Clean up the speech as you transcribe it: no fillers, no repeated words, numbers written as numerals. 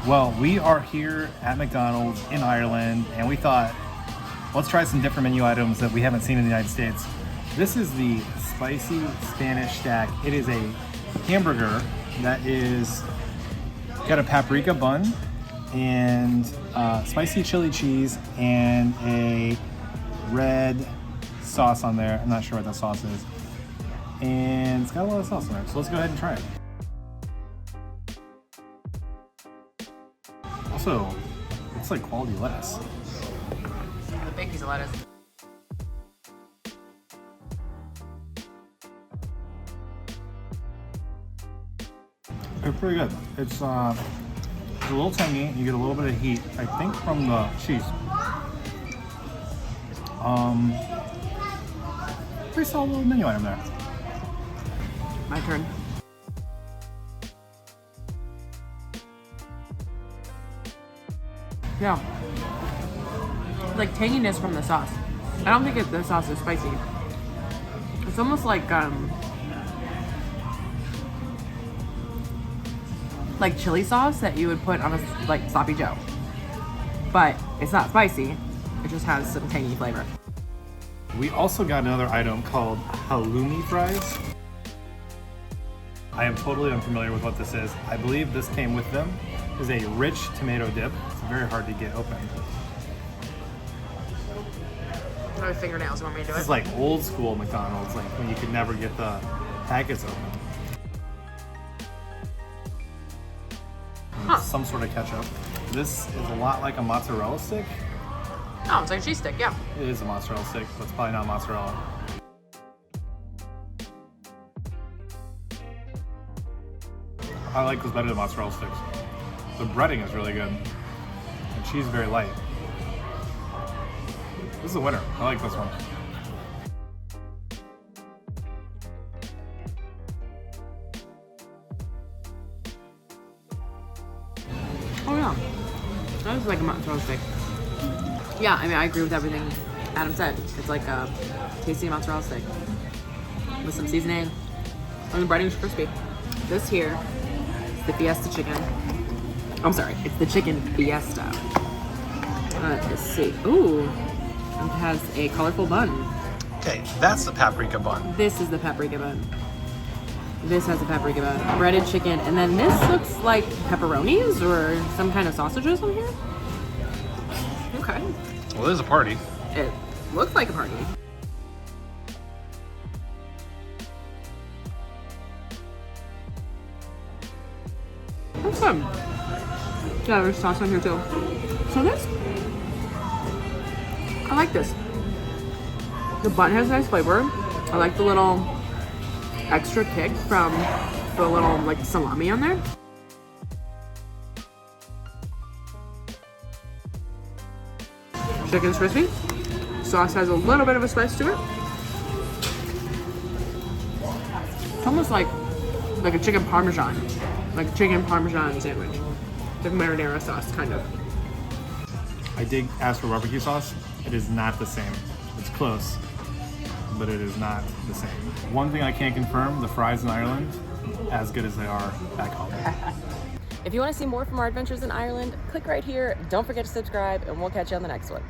Well, we are here at McDonald's in Ireland, and we thought, let's try some different menu items that we haven't seen in the United States. This is the Spicy Spanish Stack. It is a hamburger that is got a paprika bun and spicy chili cheese and a red sauce on there. I'm not sure what that sauce is. And it's got a lot of sauce in there, so let's go ahead and try it. Also, it's like quality lettuce. A big piece of lettuce. It's pretty good. It's a little tangy. You get a little bit of heat, I think, from the cheese. Pretty solid little menu item there. My turn. Yeah. Like tanginess from the sauce. I don't think the sauce is spicy. It's almost like chili sauce that you would put on a like sloppy joe. But it's not spicy. It just has some tangy flavor. We also got another item called Halloumi Fries. I am totally unfamiliar with what this is. I believe this came with them. It's a rich tomato dip. It's very hard to get open. No fingernails. You want me to do it? This is like old school McDonald's, like when you could never get the packets open. Huh. Some sort of ketchup. This is a lot like a mozzarella stick. Oh, it's like a cheese stick, yeah. It is a mozzarella stick, but it's probably not mozzarella. I like this better than mozzarella sticks. The breading is really good. The cheese is very light. This is a winner. I like this one. Oh yeah. That is like a mozzarella stick. Yeah, I mean, I agree with everything Adam said. It's like a tasty mozzarella stick with some seasoning, and the breading's crispy. This here is the Fiesta chicken. I'm sorry, it's the Chicken Fiesta. Let's see. Ooh, it has a colorful bun. Okay, that's the paprika bun. This is the paprika bun. This has a paprika bun, breaded chicken, and then this looks like pepperonis or some kind of sausages on here. Okay. Well, this is a party. It looks like a party. That's good. Yeah, there's sauce on here too. So this, I like this. The bun has nice flavor. I like the little extra kick from the little like salami on there. Chicken's crispy. Sauce has a little bit of a spice to it. It's almost like a chicken parmesan, like a chicken parmesan sandwich. Like marinara sauce, kind of. I did ask for barbecue sauce. It is not the same. It's close, but it is not the same. One thing I can't confirm, the fries in Ireland, as good as they are back home. If you want to see more from our adventures in Ireland, click right here. Don't forget to subscribe, and we'll catch you on the next one.